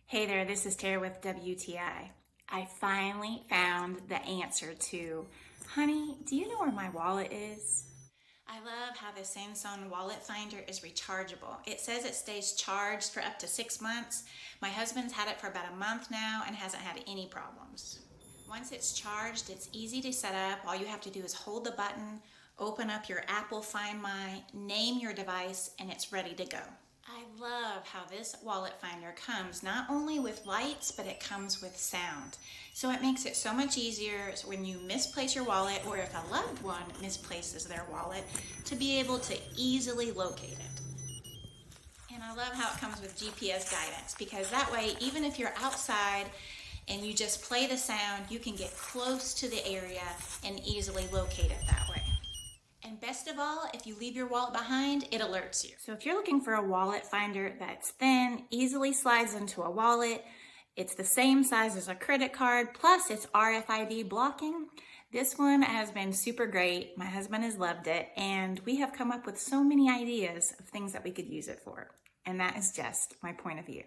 Hey there, this is Tara with WTI. I finally found the answer to, honey, do you know where my wallet is? I love how the SEINXON wallet finder is rechargeable. It says it stays charged for up to 6 months. My husband's had it for about a month now and hasn't had any problems. Once it's charged, it's easy to set up. All you have to do is hold the button, open up your Apple Find My, name your device, and it's ready to go. I love how this wallet finder comes not only with lights, but it comes with sound. So it makes it so much easier when you misplace your wallet, or if a loved one misplaces their wallet, to be able to easily locate it. And I love how it comes with GPS guidance, because that way, even if you're outside and you just play the sound, you can get close to the area and easily locate it that way. And best of all, if you leave your wallet behind, it alerts you. So if you're looking for a wallet finder that's thin, easily slides into a wallet, it's the same size as a credit card, plus it's RFID blocking, this one has been super great. My husband has loved it, and we have come up with so many ideas of things that we could use it for. And that is just my point of view.